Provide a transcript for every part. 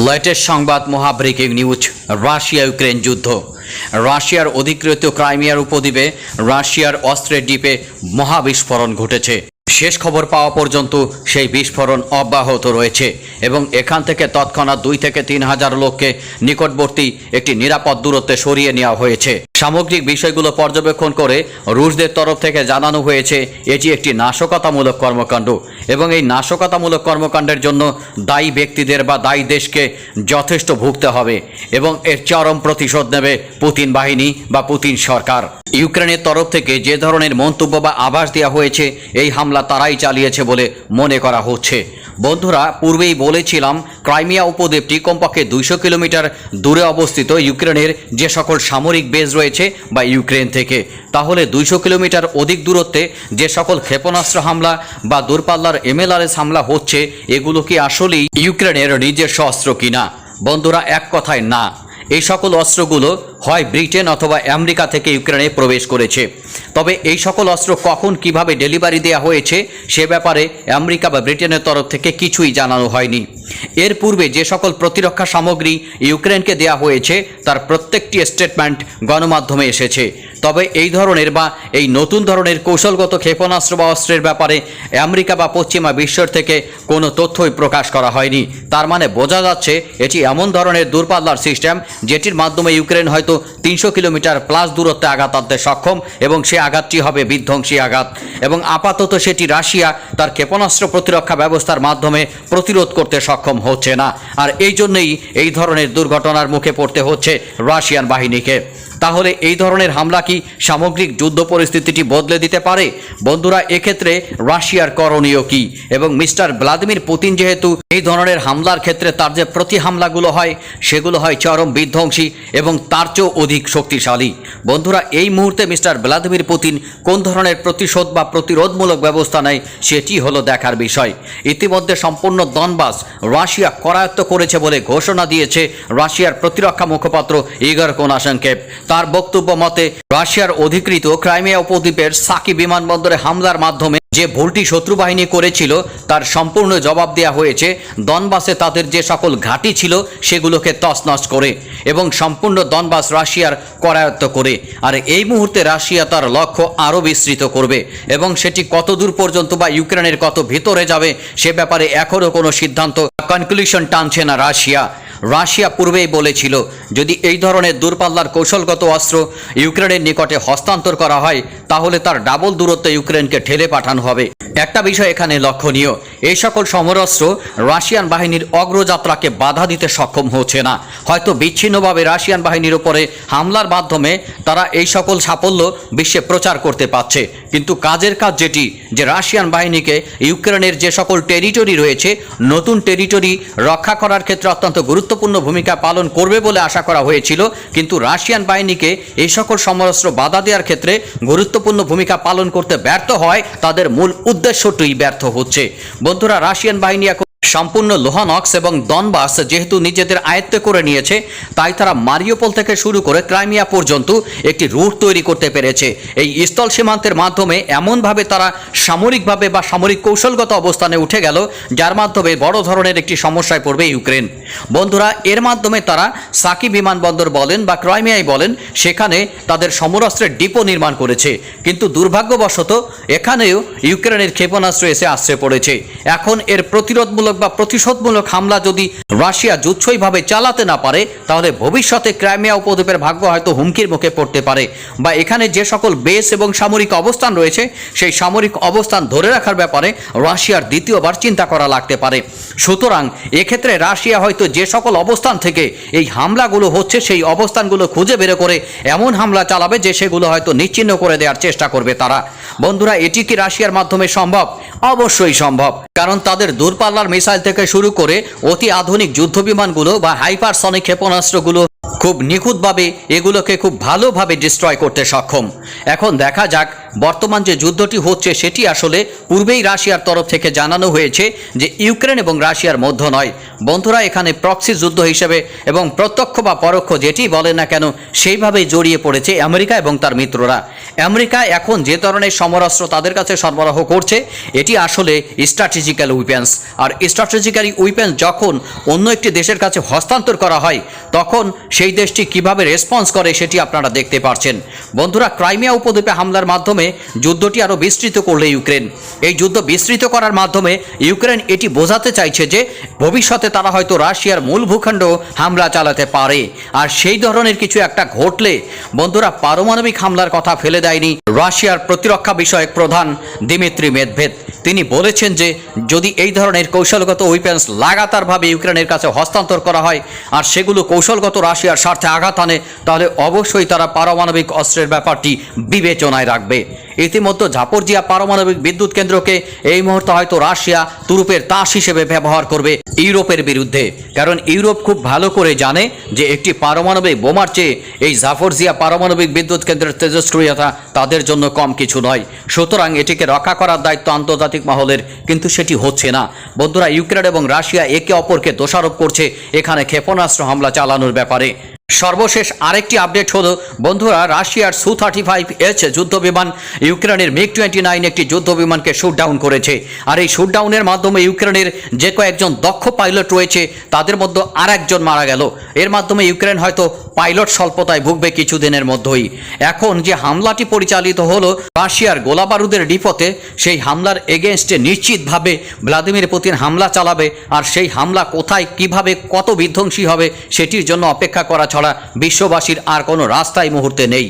Latest সংবাদ মহাব্রেকিং news. Russia Ukraine যুদ্ধ। রাশিয়ার অধিকৃত ক্রাইমিয়ার উপদ্বীপে রাশিয়ার অস্ত্রের ডিপে মহাবিস্ফোরণ ঘটেছে। শেষ খবর পাওয়া পর্যন্ত সেই বিস্ফোরণ অব্যাহত রয়েছে এবং এখান থেকে তৎক্ষণাৎ 2 থেকে 3 হাজার লোককে নিকটবর্তী একটি নিরাপদ দূরত্বে সরিয়ে নেওয়া হয়েছে। সামগ্রিক বিষয়গুলো পর্যবেক্ষণ করে রুশদের তরফ থেকে জানানো হয়েছে এটি একটি নাশকতামূলক কর্মকাণ্ড এবং এই নাশকতামূলক কর্মকাণ্ডের জন্য দায়ী ব্যক্তিদের বা দায়ী দেশকে যথেষ্ট ভুগতে হবে এবং এর চরম প্রতিশোধ নেবে পুতিন বাহিনী বা পুতিন সরকার। ইউক্রেনের তরফ থেকে যে ধরনের মন্তব্য বা আভাস দেওয়া হয়েছে এই হামলা তারাই চালিয়েছে বলে মনে করা হচ্ছে। বন্ধুরা, পূর্বেই বলেছিলাম ক্রাইমিয়া উপদ্বীপটি কমপক্ষে 200 কিলোমিটার দূরে অবস্থিত ইউক্রেনের যে সকল সামরিক বেজ রয়েছে বা ইউক্রেন থেকে। তাহলে 200 কিলোমিটার অধিক দূরত্বে যে সকল ক্ষেপণাস্ত্র হামলা বা দূরপাল্লার MLRS হামলা হচ্ছে এগুলো কি আসলেই ইউক্রেনের নিজস্ব অস্ত্র কিনা? বন্ধুরা, এক কথায় না। এই সকল অস্ত্রগুলো হয় ব্রিটেন অথবা আমেরিকা থেকে ইউক্রেনে প্রবেশ করেছে। তবে এই সকল অস্ত্র কখন কিভাবে ডেলিভারি দেওয়া হয়েছে সে ব্যাপারে আমেরিকা বা ব্রিটেনের তরফ থেকে কিছুই জানানো হয়নি। এর পূর্বে যে সকল প্রতিরক্ষা সামগ্রী ইউক্রেনকে দেওয়া হয়েছে তার প্রত্যেকটি স্টেটমেন্ট গণমাধ্যমে এসেছে। তবে এই ধরনের বা এই নতুন ধরনের কৌশলগত ক্ষেপণাস্ত্র বা অস্ত্রের ব্যাপারে আমেরিকা বা পশ্চিমা বিশ্বের থেকে কোনো তথ্যই প্রকাশ করা হয়নি। তার মানে বোঝা যাচ্ছে এটি এমন ধরনের দূরপাল্লার সিস্টেম যেটির মাধ্যমে ইউক্রেন হয়তো 300 কিলোমিটার প্লাস দূরত্বে আঘাত আনতে সক্ষম এবং সে আঘাতটি হবে বিধ্বংসী আঘাত এবং আপাতত সেটি রাশিয়া তার ক্ষেপণাস্ত্র প্রতিরক্ষা ব্যবস্থার মাধ্যমে প্রতিরোধ করতে সক্ষম হচ্ছে না। আর এই জন্যই এই ধরনের দুর্ঘটনার মুখে পড়তে হচ্ছে রাশিয়ান বাহিনীকে। তাহলে এই ধরনের হামলা কি সামগ্রিক যুদ্ধ পরিস্থিতিটি বদলে দিতে পারে? বন্ধুরা, এক্ষেত্রে রাশিয়ার করণীয় কি? এবং মিস্টার ভ্লাদিমির পুতিন যেহেতু এই ধরনের হামলার ক্ষেত্রে তার যে প্রতি হামলাগুলো হয় সেগুলো হয় চরম বিধ্বংসী এবং তার চেয়েও অধিক শক্তিশালী। বন্ধুরা, এই মুহূর্তে মিস্টার ভ্লাদিমির পুতিন কোন ধরনের প্রতিশোধ বা প্রতিরোধমূলক ব্যবস্থা নেয় সেটি হলো দেখার বিষয়। ইতিমধ্যে সম্পূর্ণ দনবাস রাশিয়া করায়ত্ত করেছে বলে ঘোষণা দিয়েছে রাশিয়ার প্রতিরক্ষা মুখপাত্র ইগর কোনাশেনকোভ। তার বক্তব্য মতে রাশিয়ার অধিকৃত ক্রাইমিয়া উপদ্বীপের সাকি বিমানবন্দরে হামলার মাধ্যমে যে ভুলটি শত্রু বাহিনী করেছিল তার সম্পূর্ণ জবাব দেওয়া হয়েছে দনবাসে তাদের যে সকল ঘাঁটি ছিল সেগুলোকে তছনছ করে এবং সম্পূর্ণ দনবাস রাশিয়ার করায়ত্ত করে। আর এই মুহূর্তে রাশিয়া তার লক্ষ্য আরও বিস্তৃত করবে এবং সেটি কত দূর পর্যন্ত বা ইউক্রেনের কত ভিতরে যাবে সে ব্যাপারে এখনও কোনো সিদ্ধান্ত কনক্লুশন টানছে না রাশিয়া পূর্বেই বলেছিল যদি এই ধরনের দূরপাল্লার কৌশলগত অস্ত্র ইউক্রেনের নিকটে হস্তান্তর করা হয় তাহলে তার ডাবল দূরত্বে ইউক্রেনকে ঠেলে পাঠানো হবে। একটা বিষয় এখানে লক্ষণীয়, এই সকল সমরাস্ত্র রাশিয়ান বাহিনীর অগ্রযাত্রাকে বাধা দিতে সক্ষম হচ্ছে না। হয়তো বিচ্ছিন্নভাবে রাশিয়ান বাহিনীর উপরে হামলার মাধ্যমে তারা এই সকল সাফল্য বিশ্বে প্রচার করতে পারছে, কিন্তু কাজের কাজ যেটি যে রাশিয়ান বাহিনীকে ইউক্রেনের যে সকল টেরিটরি রয়েছে নতুন টেরিটরি রক্ষা করার ক্ষেত্রে অত্যন্ত গুরুত্বপূর্ণ ভূমিকা পালন করবে বলে আশা করা হয়েছিল, কিন্তু রাশিয়ান বাহিনীকে এই সকল সমরাস্ত্র বাধা দেওয়ার ক্ষেত্রে গুরুত্বপূর্ণ ভূমিকা পালন করতে ব্যর্থ হয় তাদের মূল উদ্দেশ্যটি ব্যর্থ হচ্ছে। বন্ধুরা, রাশিয়ান বাহিনী এখন সম্পূর্ণ লোহানক্স এবং দনবাস যেহেতু নিজেদের আয়ত্তে করে নিয়েছে তাই তারা মারিউপোল থেকে শুরু করে ক্রাইমিয়া পর্যন্ত একটি রুট তৈরি করতে পেরেছে। এই স্থল সীমান্তের মাধ্যমে এমনভাবে তারা সামরিকভাবে বা সামরিক কৌশলগত অবস্থানে উঠে গেল যার মাধ্যমে বড় ধরনের একটি সমস্যায় পড়বে ইউক্রেন। বন্ধুরা, এর মাধ্যমে তারা সাকি বিমানবন্দর বলেন বা ক্রাইমিয়াই বলেন সেখানে তাদের সমরাস্ত্রের ডিপো নির্মাণ করেছে, কিন্তু দুর্ভাগ্যবশত এখানেও ইউক্রেনের ক্ষেপণাস্ত্র এসে আশ্রয় পড়েছে। এখন এর প্রতিরোধমূলক বা প্রতিশোধমূলক হামলা যদি রাশিয়া যুচ্ছইভাবে চালাতে না পারে তাহলে ভবিষ্যতে ক্রাইমিয়া উপদ্বীপের ভাগ্য হয়তো হুমকির মুখে পড়তে পারে বা এখানে যে সকল বেস এবং সামরিক অবস্থান রয়েছে সেই সামরিক অবস্থান ধরে রাখার ব্যাপারে রাশিয়ার দ্বিতীয়বার চিন্তা করা লাগতে পারে। সুতরাং এক্ষেত্রে রাশিয়া হয়তো যে সকল অবস্থান থেকে এই হামলাগুলো হচ্ছে সেই অবস্থানগুলো খুঁজে বের করে এমন হামলা চালাবে যে সেগুলো হয়তো নিশ্চিহ্ন করে দেওয়ার চেষ্টা করবে তারা। বন্ধুরা, এটি কি রাশিয়ার মাধ্যমে সম্ভব? অবশ্যই সম্ভব, কারণ তাদের দূরপাল্লার মিসাইল থেকে শুরু করে অতি আধুনিক যুদ্ধবিমানগুলো বা হাইপারসনিক ক্ষেপণাস্ত্রগুলো খুব নিখুঁতভাবে এগুলোকে খুব ভালোভাবে ডিস্ট্রয় করতে সক্ষম। এখন দেখা যাক বর্তমান যে যুদ্ধটি হচ্ছে সেটি আসলে পূর্বেই রাশিয়ার তরফ থেকে জানানো হয়েছে যে ইউক্রেন এবং রাশিয়ার মধ্যে নয়। বন্ধুরা, এখানে প্রক্সি যুদ্ধ হিসেবে এবং প্রত্যক্ষ বা পরোক্ষ যেটি বলে না কেন সেইভাবেই জড়িয়ে পড়েছে আমেরিকা এবং তার মিত্ররা। আমেরিকা এখন যে ধরনের সমরাস্ত্র তাদের কাছে সরবরাহ করছে এটি আসলে স্ট্র্যাটেজিক্যাল উইপেন্স। আর স্ট্র্যাটেজিক্যাল উইপেন্স যখন অন্য একটি দেশের কাছে হস্তান্তর করা হয় তখন সেই দেশটি কিভাবে রেসপন্স করে সেটি আপনারা দেখতে পাচ্ছেন। বন্ধুরা, ক্রাইমিয়া উপদ্বীপে হামলার মাধ্যমে যুদ্ধটি আরও বিস্তৃত করলে ইউক্রেন, এই যুদ্ধ বিস্তৃত করার মাধ্যমে ইউক্রেন এটি বোঝাতে চাইছে যে ভবিষ্যতে তারা হয়তো রাশিয়ার মূল ভূখণ্ড হামলা চালাতে পারে। আর সেই ধরনের কিছু একটা ঘটলে বন্ধুরা, পারমাণবিক হামলার কথা ফেলে দেয়নি রাশিয়ার প্রতিরক্ষা বিষয়ক প্রধান দিমিত্রি মেদভেদ। তিনি বলেছেন যে যদি এই ধরনের কৌশলগত উইপেন্স লাগাতারভাবে ইউক্রেনের কাছে হস্তান্তর করা হয় আর সেগুলো কৌশলগত রাশিয়ার স্বার্থে আঘাত আনে তাহলে অবশ্যই তারা পারমাণবিক অস্ত্রের ব্যাপারটি বিবেচনায় রাখবে। ইতিমধ্যে ঝাপরজিয়া পারমাণবিক বিদ্যুৎ কেন্দ্রকে এই মুহূর্তে হয়তো রাশিয়া তুরুপের তাস হিসেবে ব্যবহার করবে ইউরোপের বিরুদ্ধে, কারণ ইউরোপ খুব ভালো করে জানে যে একটি পারমাণবিক বোমার চেয়ে এই ঝাপরজিয়া পারমাণবিক বিদ্যুৎ কেন্দ্রের তেজস্ক্রিয়তা তাদের জন্য কম কিছু নয়। সুতরাং এটিকে রক্ষা করার দায়িত্ব আন্তর্জাতিক মহলের, কিন্তু সেটি হচ্ছে না। বন্ধুরা, ইউক্রেন এবং রাশিয়া একে অপরকে দোষারোপ করছে এখানে ক্ষেপণাস্ত্র হামলা চালানোর ব্যাপারে। সর্বশেষ আরেকটি আপডেট হলো বন্ধুরা, রাশিয়ার Su-35H যুদ্ধ বিমান ইউক্রেনের MiG-29 একটি যুদ্ধ বিমানকে শুট ডাউন করেছে। আর এই শুট ডাউনের মাধ্যমে ইউক্রেনের যে কয়েকজন দক্ষ পাইলট রয়েছে তাদের মধ্যে আর একজন মারা গেল। এর মাধ্যমে ইউক্রেন হয়তো পাইলট স্বল্পতায় ভুগবে কিছুদিনের মধ্যেই। এখন যে হামলাটি পরিচালিত হলো রাশিয়ার গোলাবারুদের ডিপোতে, সেই হামলার এগেনস্টে নিশ্চিতভাবে ভ্লাদিমির পুতিন হামলা চালাবে। আর সেই হামলা কোথায়, কিভাবে, কত বিধ্বংসী হবে সেটির জন্য অপেক্ষা করা ছাড়া বিশ্ববাসীর আর কোনো রাস্তা এই মুহূর্তে নেই।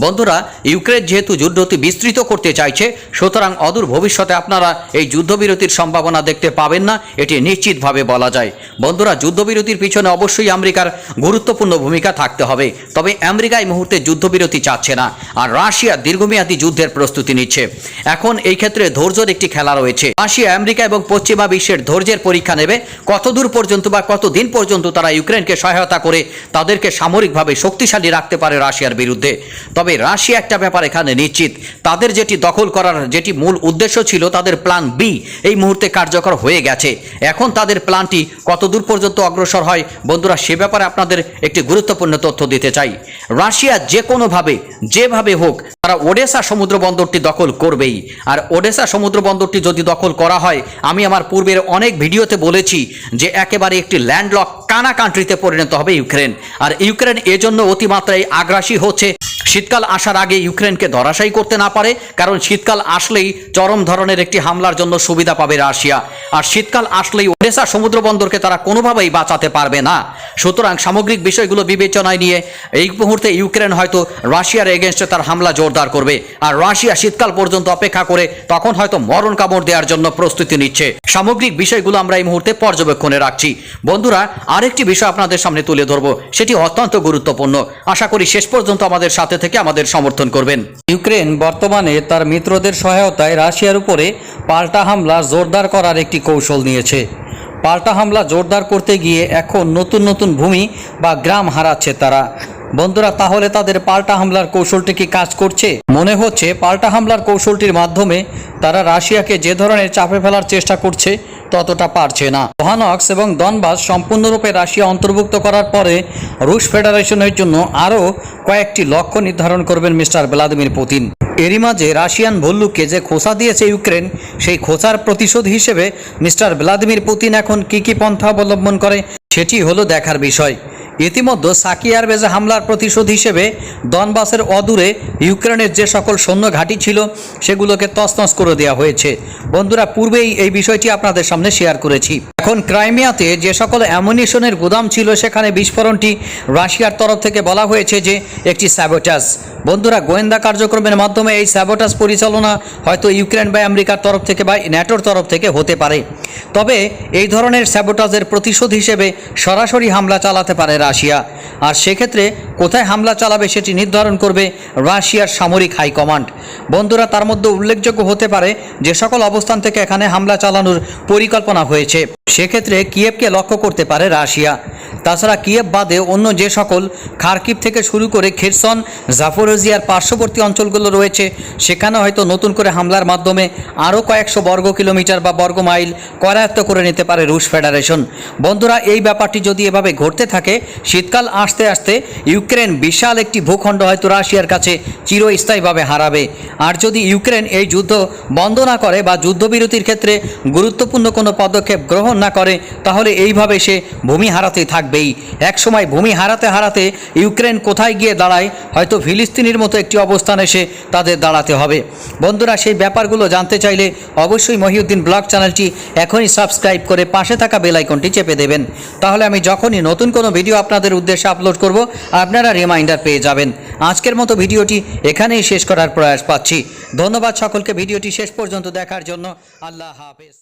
বন্ধুরা, ইউক্রেন যেহেতু যুদ্ধটি বিস্তৃত করতে চাইছে, সুতরাং অদূর ভবিষ্যতে আপনারা এই যুদ্ধবিরতির সম্ভাবনা দেখতে পাবেন না, এটি নিশ্চিতভাবে বলা যায়। বন্ধুরা, যুদ্ধবিরতির পিছনে অবশ্যই আমেরিকার গুরুত্বপূর্ণ ভূমিকা থাকতে হবে, তবে আমেরিকা এই মুহূর্তে যুদ্ধবিরতি চাচ্ছে না আর রাশিয়া দীর্ঘমেয়াদী যুদ্ধের প্রস্তুতি নিচ্ছে। এখন এই ক্ষেত্রে ধৈর্যের একটি খেলা রয়েছে। রাশিয়া, আমেরিকা এবং পশ্চিমা বিশ্বের ধৈর্যের পরীক্ষা নেবে কতদূর পর্যন্ত বা কতদিন পর্যন্ত তারা ইউক্রেনকে সহায়তা করে তাদেরকে সামরিকভাবে শক্তিশালী রাখতে পারে রাশিয়ার বিরুদ্ধে। তবে রাশিয়া একটা ব্যাপার এখানে নিশ্চিত, তাদের যেটি দখল করার যেটি মূল উদ্দেশ্য ছিল, তাদের প্ল্যান বি এই মুহূর্তে কার্যকর হয়ে গেছে। এখন তাদের প্ল্যানটি কতদূর পর্যন্ত অগ্রসর হয় বন্ধুরা, সে ব্যাপারে আপনাদের একটি গুরুত্বপূর্ণ তথ্য দিতে চাই। রাশিয়া যে কোনোভাবে যেভাবে হোক তারা ওডেসা সমুদ্র বন্দরটি দখল করবেই। আর ওডেসা সমুদ্র বন্দরটি যদি দখল করা হয়, আমি আমার পূর্বের অনেক ভিডিওতে বলেছি যে একেবারে একটি ল্যান্ডলক কানা কান্ট্রিতে পরিণত হবে ইউক্রেন। আর ইউক্রেন এজন্য অতিমাত্রায় আগ্রাসী হচ্ছে শীতকাল আসার আগে ইউক্রেনকে ধরাশায়ী করতে না পারে, কারণ শীতকাল আসলেই চরম ধরনের একটি হামলার জন্য সুবিধা পাবে রাশিয়া। আর শীতকাল আসলেই ওডেসা সমুদ্র বন্দরকে তারা কোনোভাবেই বাঁচাতে পারবে না। সুতরাং সামগ্রিক বিষয়গুলো বিবেচনায় নিয়ে এই মুহূর্তে ইউক্রেন হয়তো রাশিয়ার এগেনস্টে তার হামলা জোরদার করবে। আর রাশিয়া শীতকাল পর্যন্ত অপেক্ষা করে তখন হয়তো মরণ কামড় দেওয়ার জন্য প্রস্তুতি নিচ্ছে। সামগ্রিক বিষয়গুলো আমরা এই মুহূর্তে পর্যবেক্ষণে রাখছি। বন্ধুরা, আরেকটি বিষয় আপনাদের সামনে তুলে ধরবো, সেটি অত্যন্ত গুরুত্বপূর্ণ। আশা করি শেষ পর্যন্ত আমাদের সাথে থেকে আমাদের সমর্থন করবেন। ইউক্রেন বর্তমানে তার মিত্রদের সহায়তায় রাশিয়ার উপরে পাল্টা হামলা জোরদার করার একটি কৌশল নিয়েছে। পাল্টা হামলা জোরদার করতে গিয়ে এখন নতুন নতুন ভূমি বা গ্রাম হারাচ্ছে তারা। বন্ধুরা, তাহলে তাদের পাল্টা হামলার কৌশলটি কি কাজ করছে? মনে হচ্ছে পাল্টা হামলার কৌশলটির মাধ্যমে তারা রাশিয়াকে যে ধরনের চাপে ফেলার চেষ্টা করছে ততটা পারছে না। লুহানস্ক এবং দনবাস সম্পূর্ণরূপে রাশিয়া অন্তর্ভুক্ত করার পরে রুশ ফেডারেশনের জন্য আরও কয়েকটি লক্ষ্য নির্ধারণ করবেন মিস্টার ভ্লাদিমির পুতিন। এরই মাঝে রাশিয়ান ভল্লুককে যে খোঁচা দিয়েছে ইউক্রেন, সেই খোঁচার প্রতিশোধ হিসেবে মিস্টার ভ্লাদিমির পুতিন এখন কী পন্থা অবলম্বন করে সেটি হলো দেখার বিষয়। ইতিমধ্যে সাকি এয়ারবেজে হামলার প্রতিশোধ হিসেবে দনবাসের অদূরে ইউক্রেনের যে সকল সৈন্য ঘাঁটি ছিল সেগুলোকে তছনছ করে দেওয়া হয়েছে। বন্ধুরা, পূর্বেই এই বিষয়টি আপনাদের সামনে শেয়ার করেছি। এখন ক্রাইমিয়াতে যে সকল অ্যামুনিশনের গুদাম ছিল সেখানে বিস্ফোরণটি রাশিয়ার তরফ থেকে বলা হয়েছে যে একটি স্যাবোটাজ। বন্ধুরা, গোয়েন্দা কার্যক্রমের মাধ্যমে এই স্যাবোটাজ পরিচালনা হয়তো ইউক্রেন বা আমেরিকার তরফ থেকে বা ন্যাটোর তরফ থেকে হতে পারে। তবে এই ধরনের স্যাবোটাজের প্রতিশোধ হিসেবে সরাসরি হামলা চালাতে পারে রাশিয়া। আর সেক্ষেত্রে কোথায় হামলা চালাবে সেটি নির্ধারণ করবে রাশিয়ার সামরিক হাইকমান্ড। বন্ধুরা, তার মধ্যে উল্লেখযোগ্য হতে পারে যে সকল অবস্থান থেকে এখানে হামলা চালানোর পরিকল্পনা হয়েছে সেক্ষেত্রে কিয়েভকে লক্ষ্য করতে পারে রাশিয়া। তাছাড়া কিয়েভ বাদে অন্য যে সকল খার্কিভ থেকে শুরু করে খেরসন, জাফোরোজিয়ার পার্শ্ববর্তী অঞ্চলগুলো রয়েছে সেখানে হয়তো নতুন করে হামলার মাধ্যমে আরও কয়েকশো বর্গ কিলোমিটার বা বর্গ মাইল করায়ত্ত করে নিতে পারে রুশ ফেডারেশন। বন্ধুরা, এই ব্যাপারটি যদি এভাবে ঘটতে থাকে, শীতকাল আসতে আসতে ইউক্রেন বিশাল একটি ভূখণ্ড হয়তো রাশিয়ার কাছে চিরস্থায়ীভাবে হারাবে। আর যদি ইউক্রেন এই যুদ্ধ বন্ধ না করে বা যুদ্ধবিরতির ক্ষেত্রে গুরুত্বপূর্ণ কোনো পদক্ষেপ গ্রহণ না করে, তাহলে এইভাবে সে ভূমি হারাতে থাকবেই। একসময় ভূমি হারাতে হারাতে ইউক্রেন কোথায় গিয়ে দাঁড়ায়, হয়তো ফিলিস্তিনির মতো একটি অবস্থানে এসে তাদের দাঁড়াতে হবে। বন্ধুরা, সেই ব্যাপারগুলো জানতে চাইলে অবশ্যই মহিউদ্দিন ব্লগ চ্যানেলটি এখনই সাবস্ক্রাইব করে পাশে থাকা বেল আইকনটি চেপে দেবেন। তাহলে আমি যখনই নতুন কোনো ভিডিও আপনাদের উদ্দেশ্যে আপলোড করব, আপনারা রিমাইন্ডার পেয়ে যাবেন। আজকের মতো ভিডিওটি এখানেই শেষ করার প্রয়াস পাচ্ছি। ধন্যবাদ সকলকে ভিডিওটি শেষ পর্যন্ত দেখার জন্য। আল্লাহ হাফেজ।